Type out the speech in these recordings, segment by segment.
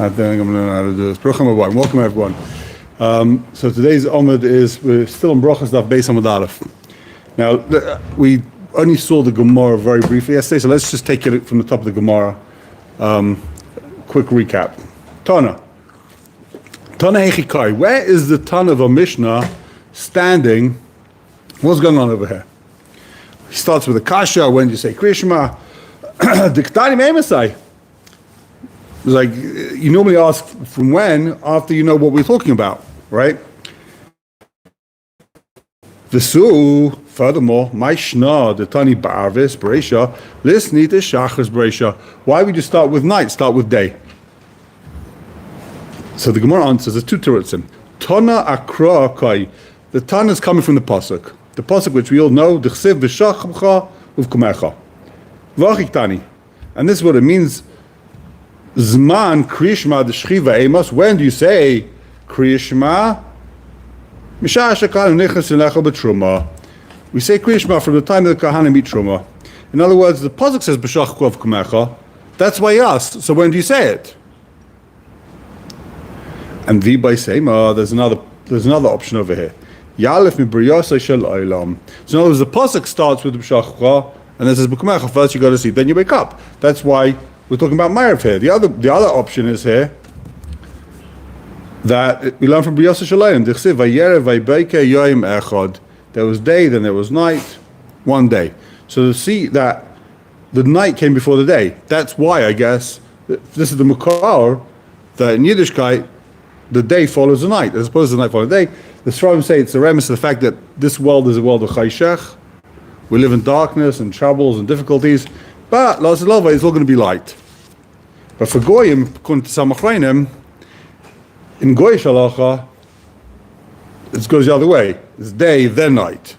I think I'm going to know how to do this. Welcome everyone. So today's Amud we're still on Brochos Daf Beis Amud Aleph. Now, we only saw the gemorah very briefly yesterday, so let's just take it from the top of the gemorah. Quick recap. Tana Hechikai. Where is the Tana of a Mishna standing? What's going on over here? He starts with a kasha. When do you say Krishma? Diktani Me'emasai. It's like, you normally ask from when, after you know what we're talking about, right? V'su, furthermore, Mishna, the Tani Ba'arvis, Bereisha, listen to Shachris Bereisha. Why would you start with night, start with day? So the Gemara answers, there's two tirutzim. Tana akra kai. The Tana is coming from the Pasuk. The Pasuk which we all know, D'chsiv v'shachcha uv'kumecha. V'achik Tani. And this is what it means. Zman kriyishma d'shchiva emos. When do you say kriyishma? Mishah shekal nechas elecha b'truma. We say kriyishma from the time that the Kohanim eat truma. In other words, the pasuk says b'shach kov kumecha. That's why he asked. So when do you say it? And the by sema, there's another option over here. Yalef mi b'riyasei shel olam. So in other words, the pasuk starts with b'shach kov, and then says b'kumecha. First you got to see, then you wake up. That's why we're talking about Ma'ariv here. The other option is here that we learn from B'yasa Shalayim. D'chsiv vayerev vaybeike yoyim echad. There was day, then there was night, one day. So to see that the night came before the day. That's why, I guess, this is the Mukar, that in Yiddishkeit, the day follows the night, as opposed to the night follows the day. The Shrine say it's a remiss of the fact that this world is a world of Chayshech. We live in darkness and troubles and difficulties. But La'aseh Lova is all going to be light. But for Goyim, according to some Achronim, in Goyish halacha, it goes the other way. It's day, then night.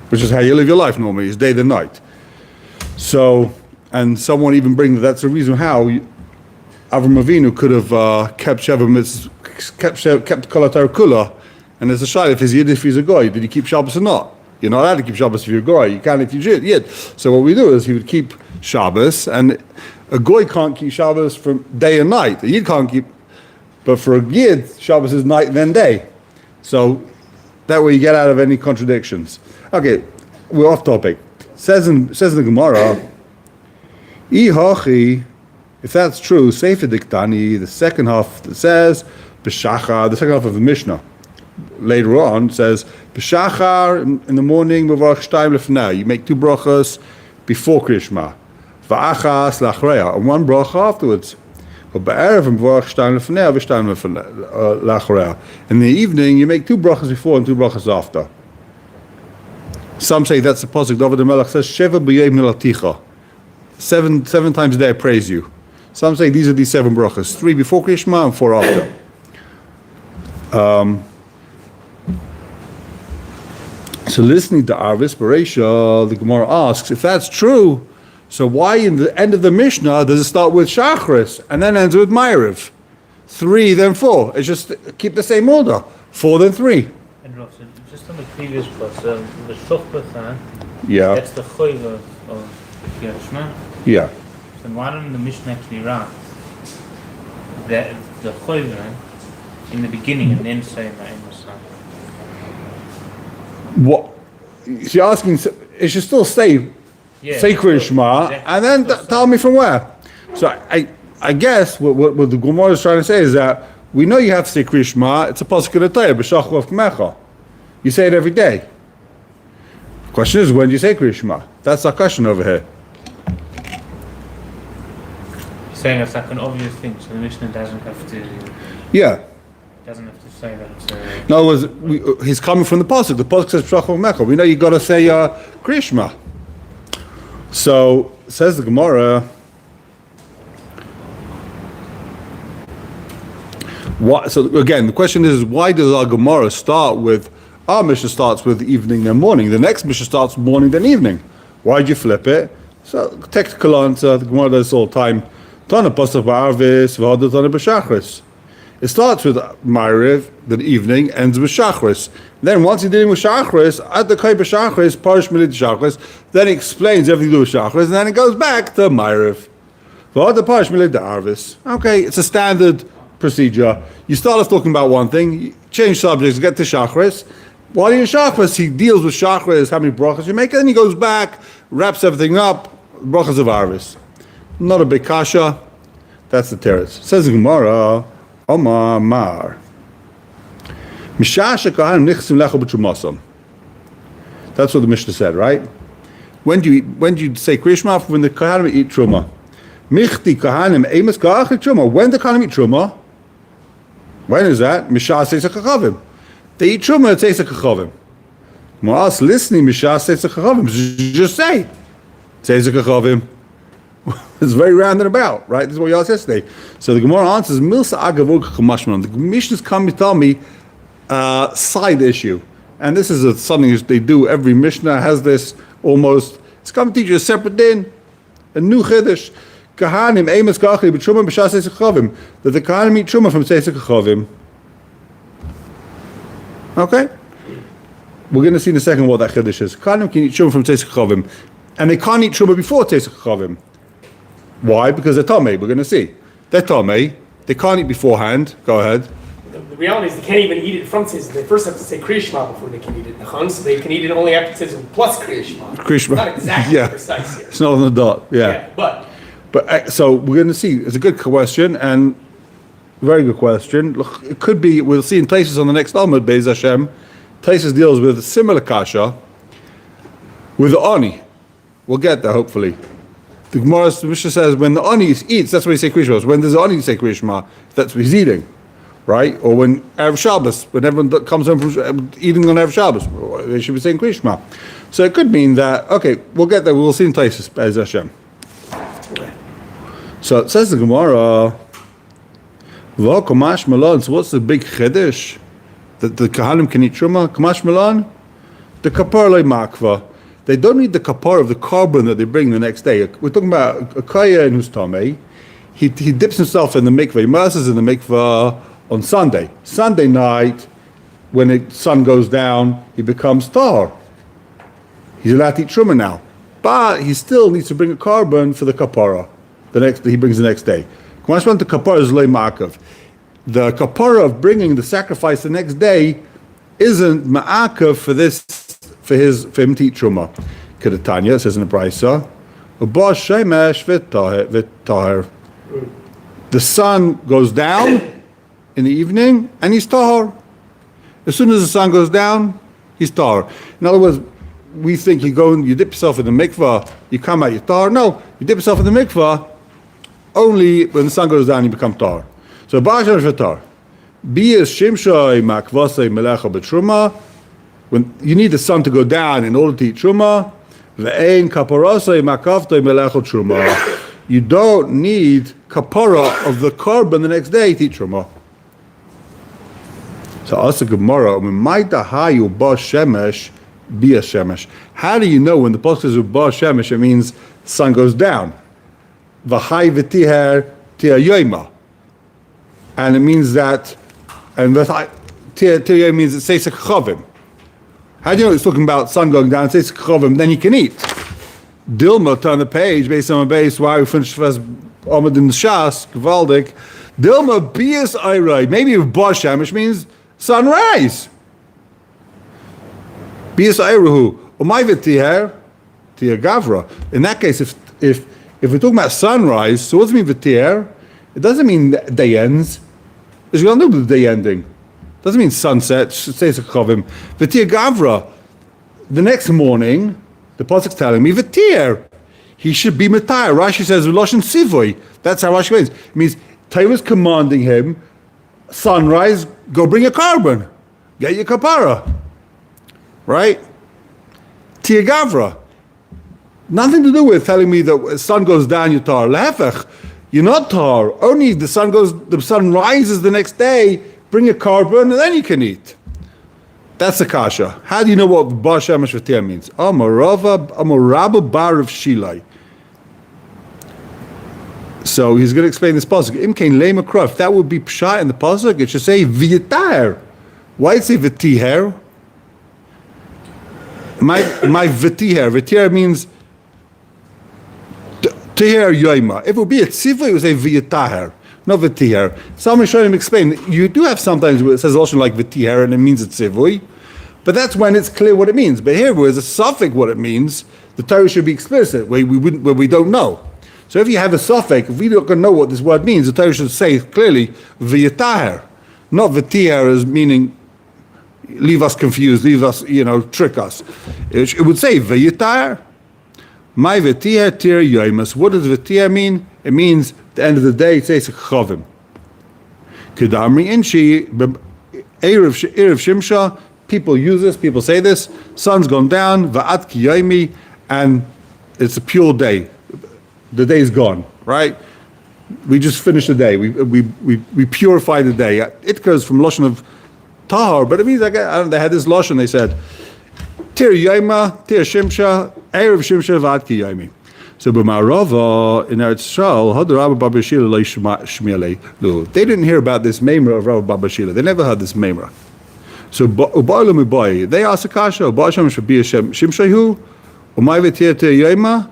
Which is how you live your life normally, it's day, then night. So, and someone even brings that's the reason how Avram Avinu could have kept Kol HaTorah Kula, and there's a shayla if he's Yid, if he's a Goy, did he keep Shabbos or not? You're not allowed to keep Shabbos if you're a Goy. You can if you're Yid. So what we do is he would keep Shabbos, and a Goy can't keep Shabbos from day and night. A Yid can't keep, but for a Yid, Shabbos is night and then day. So that way you get out of any contradictions. Okay, we're off topic. Says in the Gemara, if that's true, Sefer Diktani, the second half that says, B'shachar, the second half of the Mishna, later on says, B'shachar in the morning, Mevarach Shtayim Lefnei. You make two brochos before Krishma. V'achas Lachreya, and one bracha afterwards. In the evening, you make two brachas before and two brachas after. Some say that's the pasuk. David the Melech says, Sheva b'yom nilaticha. Seven times a day I praise you. Some say these are these seven brachas. 3 before Krishma and 4 after. So listening to Arvis Bereisha, the Gemara asks, if that's true, so why in the end of the Mishnah does it start with Shachris and then ends with Ma'ariv? 3 then 4. It's just keep the same order. 4 then 3. And Ross, just on the previous class, the Shofbatan, yeah, that's the Choyva of Yerushalayim. Yeah. So why don't the Mishnah actually write that the Choyva in the beginning and then say Ma'ariv? What? You're asking, it should still say Sacred Shema, exactly. And then tell me from where. So I guess what the Gemara is trying to say is that we know you have to say Kriya Shema. It's a pasuk of the Torah, b'shach kov kumecha. You say it every day. The question is, when do you say Kriya Shema? That's our question over here. You're saying it's like an obvious thing, so the Mishnah doesn't have to. Yeah. Doesn't have to say that it's in other words, he's coming from the pasuk. The pasuk says b'shach kov kumecha. We know you got to say Kriya Shema. So, says the Gemara, so again, the question is, why does our Gemara start with, our Mishnah starts with evening then morning, the next Mishnah starts morning then evening. Why'd you flip it? So, technical answer, the Gemara does this all the time, Tana Pasach Ba'arvis, V'hada Tana B'shachris. It starts with Ma'ariv, the evening, ends with Shachris. Then once you're dealing with Shachris, at the Kai B'Shachris, Parish Milit Shachris, then it explains everything to do with Shachris, and then it goes back to Ma'ariv. Okay, it's a standard procedure. You start off talking about one thing, you change subjects, get to Shachris. While you're in Shachris, he deals with Shachris, how many brachos you make, and then he goes back, wraps everything up, brachos of Arvis. Not a big kasha. That's the teretz. Says the gemorah, Omar Mar. That's what the Mishna said, right? When do you say Krishma? When the Kohanim eat truma. Michti Kohanim emes ka'ach truma. When the Kohanim eat truma? When is that? Mishah seis kachavim. They eat truma. It says kachavim. Ma'as listening. Mishah seis kachavim. Just say seis kachavim. It's very round and about, right? This is what you asked yesterday. So the Gemara answers Milsa agavog chamashman. The Mishnahs come to tell me side issue, and this is something they do. Every Mishnah has this almost. It's come to teach you a separate din, a new chiddush. Kohanim emes kachli b'truma b'shas seis kachavim. That the Kohanim eat truma from seis kachavim. Okay, we're going to see in a second what that chiddush is. Kohanim can eat truma from seis kachavim, and they can't eat truma before seis kachavim. Why? Because they're tomei. We're going to see. They're tomei. They can't eat beforehand. Go ahead. The reality is they can't even eat it from tzizim. They first have to say Kriya Shema before they can eat it. So they can eat it only after tzizim plus Kriya Shema. Kriya Shema. It's not exactly precise here. It's not on the dot. Yeah. But so we're going to see. It's a good question and very good question. Look, it could be. We'll see in places on the next Talmud, Be'ez Hashem. Places deals with a similar kasha with the ani. We'll get there hopefully. The Gemara, the Mishna says, when the ani eats, that's what he say Kriya Shema. When there's ani, you say Kriya Shema. That's what he's eating, right? Or when Erev Shabbos, when everyone comes home from eating on Erev Shabbos, they should be saying Kriya Shema. So it could mean that, okay, we'll get there. We'll see in places, Be'ez Hashem. So it says the Gemara, V'o Kamash Malon. So what's the big chiddush? That the Kohanim can eat Truma? Kamash Malon? The Kapar Loi Makva. They don't need the kapar of the carbon that they bring the next day. We're talking about a kohen who's tamei. He dips himself in the mikveh. He immerses in the mikveh on Sunday. Sunday night, when the sun goes down, he becomes tar. He's allowed to eat truma now, but he still needs to bring a carbon for the kapara. He brings the next day. The kapara is lei ma'akav. The kapara of bringing the sacrifice the next day isn't ma'akav for this. For him to eat truma. Kedatanya, it says in the Brisa, the sun goes down in the evening and he's tahor. As soon as the sun goes down, he's tahor. In other words, we think you dip yourself in the mikvah, you come out, you're tahor. No, you dip yourself in the mikvah, only when the sun goes down you become tahor. So, Ba'ashem Shetar, B'yas Shimshai Makvasei Melecha B'Truma. When you need the sun to go down in order to eat truma, you don't need kapara of the carbon the next day to eat truma. So also gemorah, how do you know when the pasuk says ba shemesh, it means sun goes down? And it means that, and tiyah means it says a chavim. How do you know it's talking about sun going down? It says chavim, then you can eat. Dilma, turn the page, based on a base, why we finished first Amud in the Shas, Gvaldik. Dilma, bias ayrai. Maybe if Ba Shemesh means sunrise. Bias ayruhu. Umay v'tiher, tiher gavra. In that case, if we're talking about sunrise, so what does it mean v'tiher? It doesn't mean day ends. Because we don't know the day ending. Doesn't mean sunset. It says a chavim. V'tir gavra. The next morning, the pasuk's telling me v'tir. He should be matayr. Rashi says v'loshen sivoy. That's how Rashi means. It means Torah's commanding him, sunrise, go bring a carbon, get your kapara. Right? Tir gavra. Nothing to do with telling me that the sun goes down, you're tar. Lefech. You're not tar. Only the sun rises the next day. Bring a carbon and then you can eat. That's the kasha. How do you know what Ba Shemesh V'tir means? Amorabba bar of Shilai. So he's going to explain this pasuk. Imkein lema kraf. That would be pshat in the pasuk. It should say v'yitar. Why it say v'tiher? My v'tiher. V'tiher means to V'tiher yoima. If it would be a tzivah, it would say v'yataher, not v'tiher. Some Rishonim explain, you do have sometimes where it says also like v'tiher and it means a tzivui, but that's when it's clear what it means. But here, where it's a suffix what it means, the Torah should be explicit, where we don't know. So if you have a suffix, if we don't know what this word means, the Torah should say clearly v'yataher, not v'tiher as meaning leave us confused, leave us, trick us. It would say v'yataher. My v'tiher tir yoimus. What does v'tiher mean? It means at the end of the day, it says chavim. Kedamri inshi erev shimsha. People use this. People say this. Sun's gone down. Va'at ki yomi, and it's a pure day. The day is gone. Right? We just finished the day. We purify the day. It goes from lashon of tahar, but it means they had this lashon. They said tir yoma, tir shimsha, erev shimsha va'at ki yomi. So b'ma'arava in Eretz Yisrael, had Rabbi Baba Shila lo shmi'alei lu. They didn't hear about this memra of Rabbi Baba Shila. They never heard this memra. So u'ba'alu mi'bay, they asked a kasha, u'ba'asham sh'bi shimshahu, u'may v'tir tir yoma,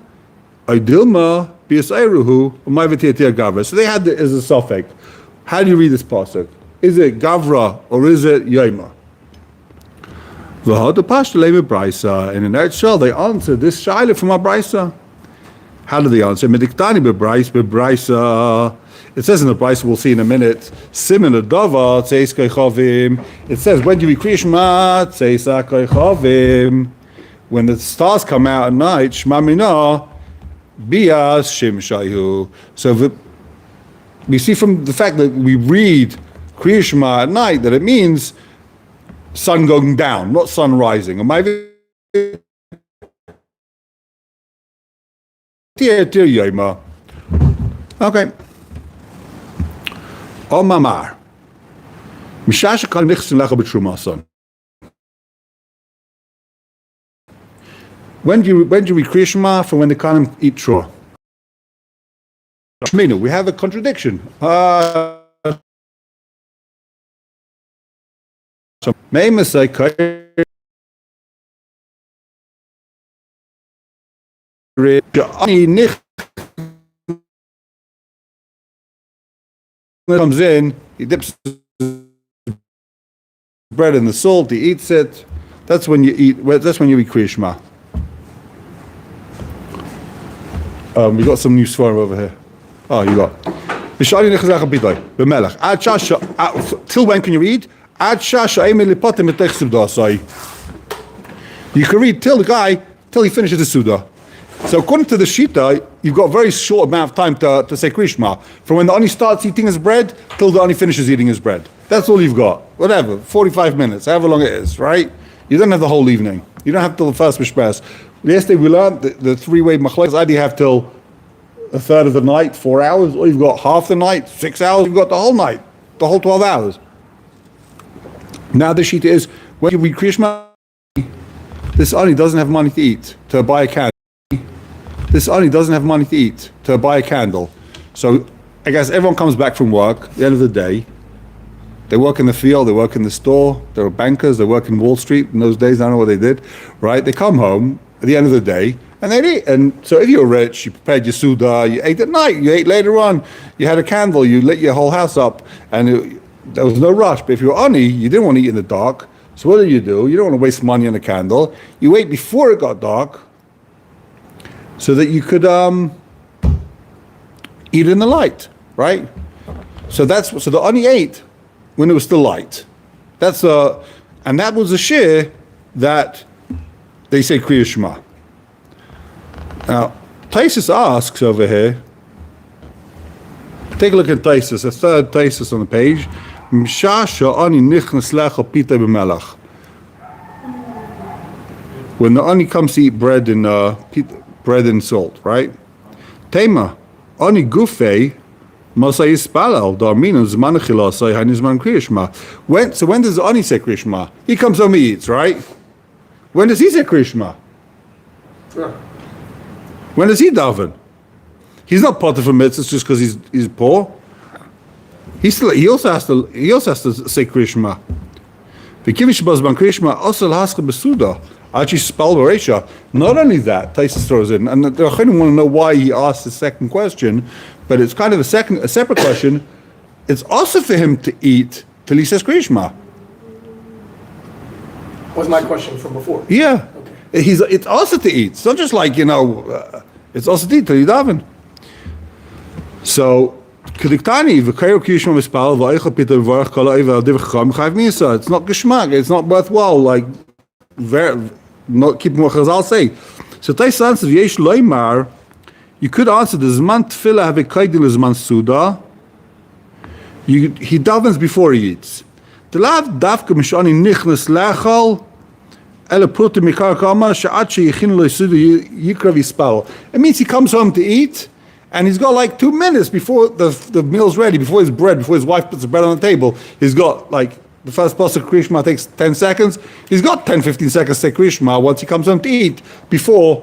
Dilma b'yisayruhu u'may v'tir tir gavra. So they had it as a suffix. How do you read this pasuk? Is it gavra or is it yoma? V'had pashtalei b'braisa. And in Eretz Yisrael they answered this shaila from our braisa. How do they answer? Mediktani b'braisa. It says in the braisa, we'll see in a minute. Simin adava tzeis koichavim. It says when do we kriya shema tzeis koichavim. When the stars come out at night, shema minah bias shimshayu. So we see from the fact that we read kriya shema at night that it means sun going down, not sun rising. Okay. Omamar. Mishash kan nichts lecha b'trumason. When do you read Kriya Shema for when the Kohanim eat trua? Mishna, we have a contradiction. So may say comes in, he dips bread in the salt, he eats it. That's when you eat. That's when you eat Kriya Shema. We got some new svarim over here. Oh, you got. Till when can you read? You can read till he finishes the Suda. So according to the Shita, you've got a very short amount of time to say Kriya Shema. From when the Ani starts eating his bread till the Ani finishes eating his bread. That's all you've got. Whatever, 45 minutes, however long it is, right? You don't have the whole evening. You don't have till the first Mishpas. Yesterday we learned the three-way machlokes. Either you have till a third of the night, 4 hours, or you've got half the night, 6 hours, you've got the whole night, the whole 12 hours. Now the Shita is, when you read Kriya Shema, this Ani doesn't have money to eat, to buy a candle. This Ani doesn't have money to eat, to buy a candle. So I guess everyone comes back from work at the end of the day. They work in the field, they work in the store, they're bankers, they work in Wall Street. In those days, I don't know what they did, right? They come home at the end of the day, and they eat. And so if you're rich, you prepared your Suda, you ate at night, you ate later on, you had a candle, you lit your whole house up, and there was no rush. But if you're Ani, you didn't want to eat in the dark. So what do? You don't want to waste money on a candle. You wait before it got dark, so that you could eat in the light, right? So the Ani ate when it was still light. And that was a shir that they say Kriya Shema. Now, Taisus asks over here, take a look at Taisus, a third Taisus on the page. When the Ani comes to eat bread and salt, right? Tema, Ani gufei, Masay Spalal, Darmino, Zmanachila, say Hanizman Krishma. So when does the Ani say Krishma? He comes home, he eats, right? When does he say Krishma? Sure. When does he daven? He's not part of a mitzvah just because he's poor. He also has to say Krishma. V'kivish bazman Krishma osel haska besuda. Actually, spell Bereisha. Not only that, Taisus throws in, and the Kohanim want to know why he asked the second question, but it's kind of a separate question. It's also for him to eat till he says Krishma. Was my question from before. Yeah. Okay. It's also to eat. It's not just like, it's also to eat till you daven. So, Kediktani, v'kairo kishma mispal, v'aycha pita v'varach kala eva div chacham chayv misa. It's not geshmak. It's not worthwhile, like, not keeping what Chazal say. So, Tais answers, yesh loymar, you could answer, the zman tefillah have a kaidin zman suda. He davens before he eats. The lav davka mishani nichnas lechal, ele putim mikar kama, sha'at sheyichin lo yisuda yikrav yispal. It means he comes home to eat, and he's got like 2 minutes before the meal's ready, before his wife puts the bread on the table. He's got like, the first pasuk Krishma takes 10 seconds. He's got 10-15 seconds to say Krishma once he comes home to eat, a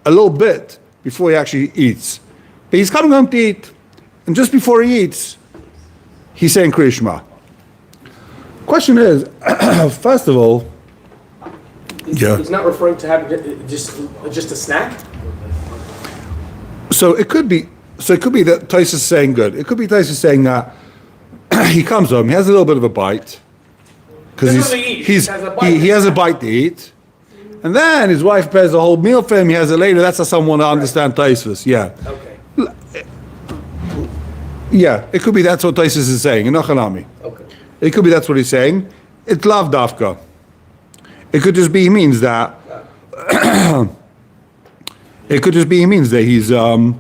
little bit before he actually eats. But he's coming home to eat, and just before he eats, he's saying Krishma. Question is, first of all, He's not referring to having just a snack? So it could be that Tais is saying good. It could be Tais is saying that he comes home, he has a little bit of a bite because he has a bite to eat, and then his wife prepares a whole meal for him. He has it later. That's how someone to understand Tais. Yeah. Okay. Yeah, it could be that's what Tais is saying. Okay. It could be that's what he's saying. It's lav dafka. It could just be he means that. It could just be he means that he's Also,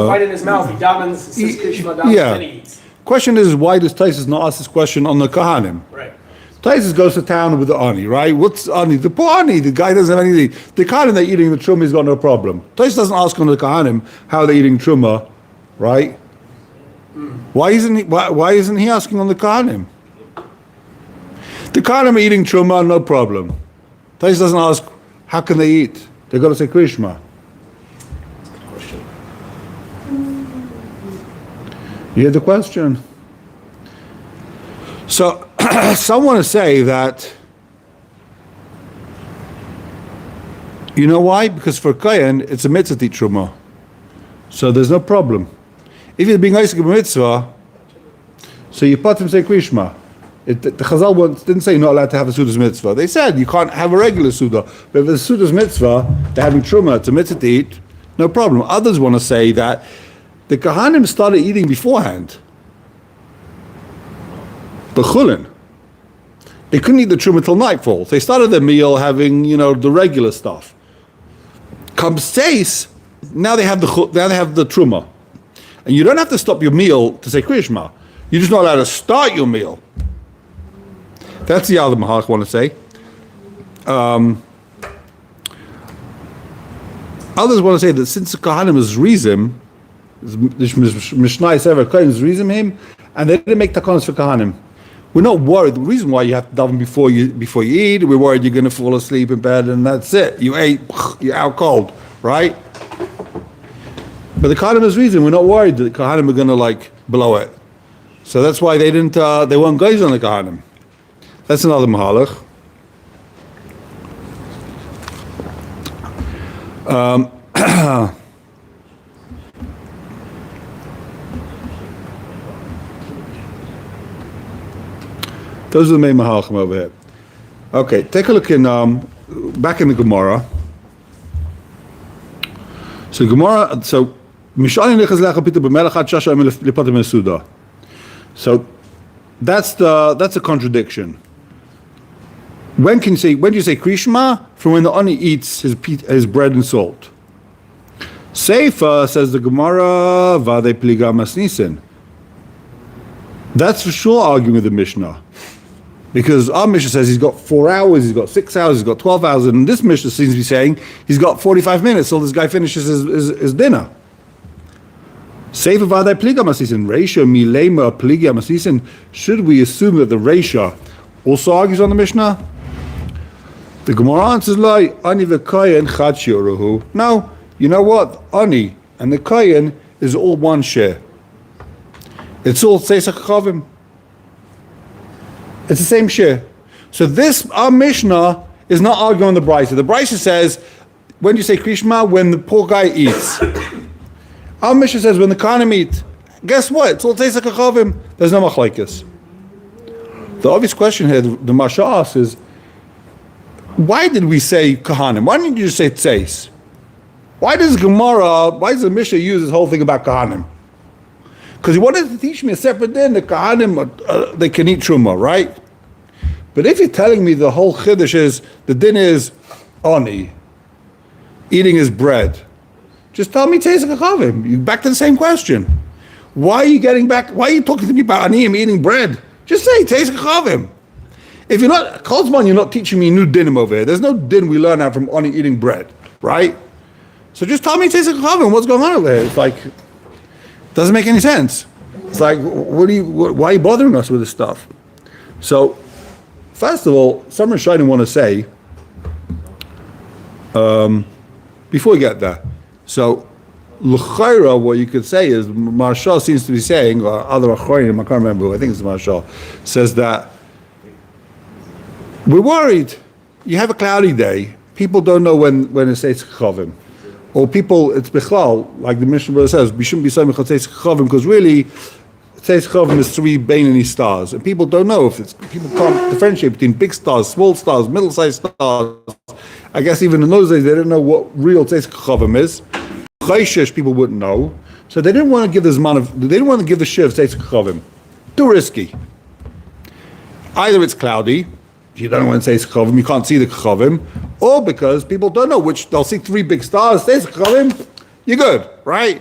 bite in his mouth, he davens, says Krishma, davens, then he eats. Question is, why does Taisus not ask this question on the Kohanim? Right. Taisus goes to town with the Ani, right? What's Ani? The poor Ani, the guy doesn't have anything. The Kohanim they're eating the Truma, he's got no problem. Taisus doesn't ask on the Kohanim how they're eating Truma, right? Why isn't he asking on the Kohanim? The Kohanim are eating Truma, no problem. Taisus doesn't ask, how can they eat? They've got to say Krishma. You hear the question? So, some want to say that, you know why? Because for Kayan, it's a mitzvah to eat Truma. So there's no problem. If you're being Isaac mitzvah, so you put him say Krishma. The Chazal didn't say you're not allowed to have a Suda's mitzvah. They said you can't have a regular Suda. But if it's a Suda's mitzvah, they're having Truma, it's a mitzvah to eat, no problem. Others want to say that the Kohanim started eating beforehand. The Chulin. They couldn't eat the Truma till nightfall. They started their meal having, the regular stuff. Comes Seis, now they have the Truma. And you don't have to stop your meal to say Krishma. You're just not allowed to start your meal. That's the other Mahalach want to say. Others want to say that since the Kohanim is Rizim, Mishna is ever Kohanim is Rizim him, and they didn't make takanos for Kohanim. We're not worried. The reason why you have to daven before you eat, we're worried you're going to fall asleep in bed, and that's it. You ate, you're out cold, right? But the Kohanim is Rizim. We're not worried that the Kohanim are going to blow it. So that's why they weren't guys on the Kohanim. That's another Mahalach. Those are the main Mahalachim over here. Okay, take a look in back in the gemorah. So gemorah. So So that's a contradiction. When do you say Krishma? From when the Ani eats his bread and salt. Seifa says the Gemara, Vade Pliga Masnisin. That's for sure arguing with the Mishnah. Because our Mishnah says he's got 4 hours, he's got 6 hours, he's got 12 hours, and this Mishnah seems to be saying he's got 45 minutes till this guy finishes his dinner. Seifa Vade Pliga Masnisin. Reisha Milema Pliga Masnisin. Should we assume that the Reisha also argues on the Mishnah? The Gemara answers, Ani v'kayin chad shiuruhu. No, you know what? Ani and the kayin is all one share. It's all tzeisach chavim. It's the same share. So this, our Mishnah, is not arguing on the Brisa. The Brisa says, when you say Krishma, when the poor guy eats. Our Mishnah says, when the Kohanim eat. Guess what? It's all Teisach Achavim. There's no machlekes. The obvious question here, the Masha asks is, why did we say Kohanim? Why didn't you just say Tzeis? Why does the Mishnah use this whole thing about Kohanim? Because he wanted to teach me a separate din, the Kohanim, they can eat Truma, right? But if you're telling me the whole Chiddush is, the din is Oni, eating his bread, just tell me Teisach Achavim. You back to the same question. Why are you talking to me about Aniyim eating bread? Just say Teisach Achavim. If you're not, Kolzman, you're not teaching me new dinim over here. There's no din we learn out from Oni eating bread, right? So just tell me Teisach Achavim, what's going on over here? It's like, doesn't make any sense. It's like, why are you bothering us with this stuff? So, first of all, some Rishonim want to say, before we get there, so, L'chaira, what you could say is, Marsha seems to be saying, or other Achronim, I can't remember who, I think it's Marsha, says that, we're worried, you have a cloudy day, people don't know when it says Chavim. Or people, it's Bechlal, like the Mishnah says, we shouldn't be saying Tzeis Chavim, because really, Tzeis Chavim is 3 Beinani stars, and people don't know if people can't differentiate between big stars, small stars, middle-sized stars. I guess even in those days, they didn't know what real Tzeis Chavim is. Chayshish, people wouldn't know, so they didn't want to give the yeshivs Tzeis Chavim. Too risky. Either it's cloudy, you don't know when Tzeis Chavim, you can't see the Chavim, or because people don't know which, they'll see 3 big stars, Tzeis Chavim, you're good, right?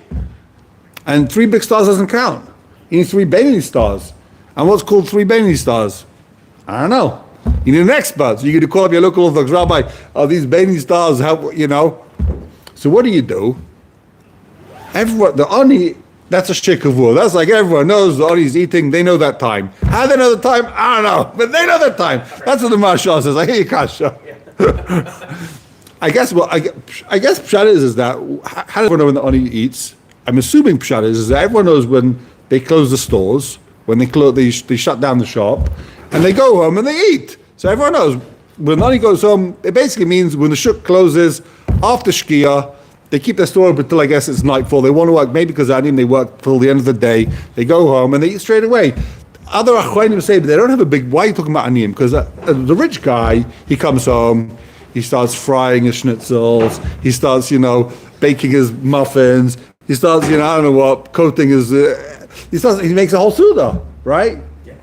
And 3 big stars doesn't count. You need 3 Beinani stars. And what's called 3 Beinani stars? I don't know. You need an expert. So you get to call up your local Orthodox rabbi, these Beinani stars, how, you know? So what do? Everyone, the Ani, that's a shikavur. That's like everyone knows the Ani's eating, they know that time. How they know the time? I don't know. But they know that time. That's what the Mashal says. I hear you, Kasha. I guess Pshat is that, how does everyone know when the Ani eats? I'm assuming Pshat is that everyone knows when they close the stores, when they shut down the shop, and they go home and they eat. So everyone knows when the Ani goes home, it basically means when the shuk closes, after Shkia, they keep their store open until I guess it's nightfall. They want to work, maybe because they work till the end of the day. They go home and they eat straight away. Other Achronim say, but they don't have a big, why are you talking about Aniyim? Because the rich guy, he comes home, he starts frying his schnitzels, he starts, baking his muffins, he starts, I don't know what, coating his, he makes a whole Suda, right? Yeah.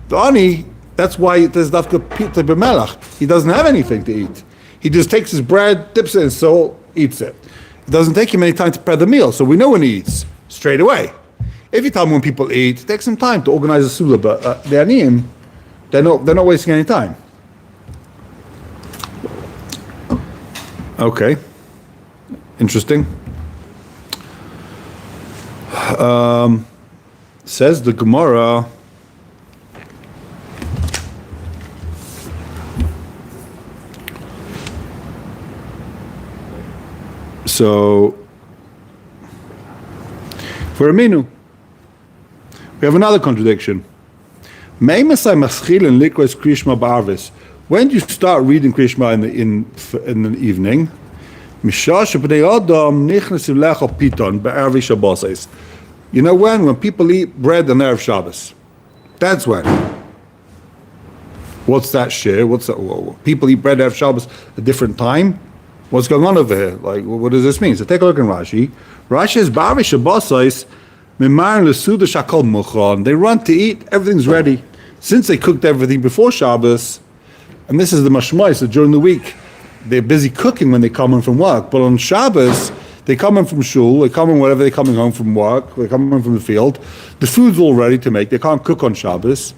The Ani, that's why there's Dafka Pita B'melach. He doesn't have anything to eat. He just takes his bread, dips it in salt, eats it. It doesn't take him any time to prepare the meal, so we know when he eats, straight away. If you tell me when people eat, it takes some time to organize a Suda, but the Aniyim, they're not wasting any time. Okay. Interesting. Says the gemorah, so for Aminu, we have another contradiction. When do you start reading Krishma in the evening? You know when people eat bread on Erev Shabbos. That's when. What's that share? What's that? People eat bread Erev Shabbos a different time? What's going on over here? Like, what does this mean? So take a look in Rashi. Rashi is Ba'avi Shabbosais Mimar L'Suda Shakol Muchon. They run to eat, everything's ready. Since they cooked everything before Shabbos, and this is the mashmai, so during the week, they're busy cooking when they come in from work. But on Shabbos, they come in from shul, they come in whatever they're coming home from work, they come in from the field. The food's all ready to make. They can't cook on Shabbos.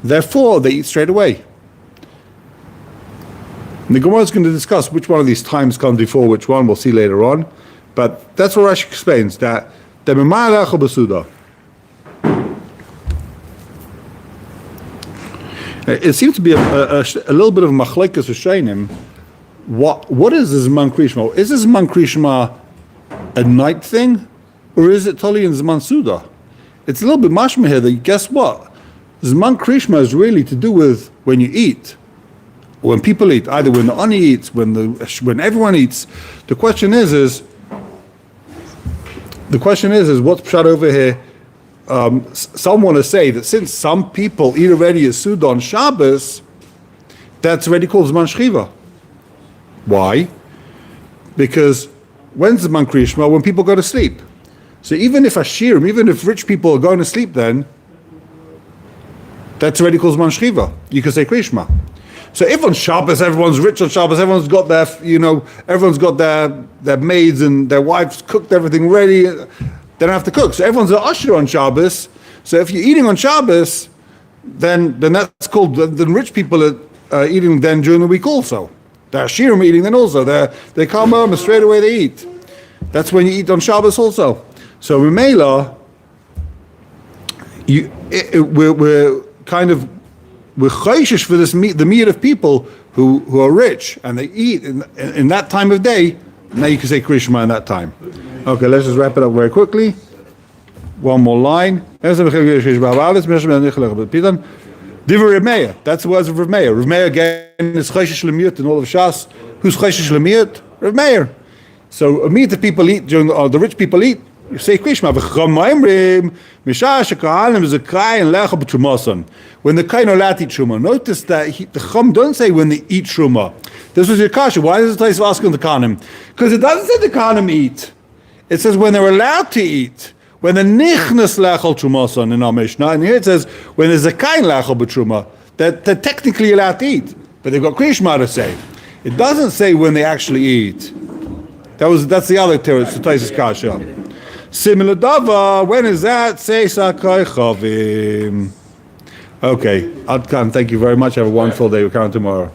Therefore, they eat straight away. And the Gemara is going to discuss which one of these times comes before which one. We'll see later on. But that's what Rashi explains, that the Memar Lecha B'Suda. It seems to be a little bit of machlekes Rishonim. What is this Zman Krishma? Is this Zman Krishma a night thing, or is it totally in Zman Suda? It's a little bit mashma here that guess what? Zman Krishma is really to do with when you eat. when people eat, either when the ani eats, when everyone eats. The question is what's pshat over here? Some want to say that since some people eat already a Suda on Shabbos, that's already called Zman Shchiva. Why? Because when's Zman Kriya Shema? When people go to sleep. So even if Ashirim, even if rich people are going to sleep then, that's already called Zman Shchiva. You can say Kriya Shema. So if on Shabbos, everyone's rich on Shabbos, everyone's got their maids and their wives cooked everything ready, they don't have to cook. So everyone's an usher on Shabbos. So if you're eating on Shabbos, then that's called, then rich people are eating then during the week also. The Ashirim are eating then also. They come home and straight away they eat. That's when you eat on Shabbos also. So Mimela, we're chayshish for this the meat of people who are rich and they eat in that time of day. Now you can say Kriya Shema in that time. Okay, let's just wrap it up very quickly. One more line. That's the Reb Meir. That's the words of Reb Meir. Reb Meir again is chayshish lemiyut in all of Shas. Who's chayshish lemiyut? Reb Meir. So a meat that people eat during the rich people eat. You say Kriya Shema. When the Kohen are allowed to eat Truma, notice that the Chum don't say when they eat Truma. This was your kasha. Why does it say asking the Kohanim? Because it doesn't say the Kohanim eat. It says when they're allowed to eat. When the nichnas lechol trumason in our Mishna, and here it says when there's a kain lechol b'truma, that they're technically allowed to eat, but they've got Kriya Shema to say. It doesn't say when they actually eat. That's the other Torah. It's the Taisus kasha. Similar dava. When is that? Say sakai chavim. Okay, Adkan. Thank you very much. Have a wonderful day. We'll come tomorrow.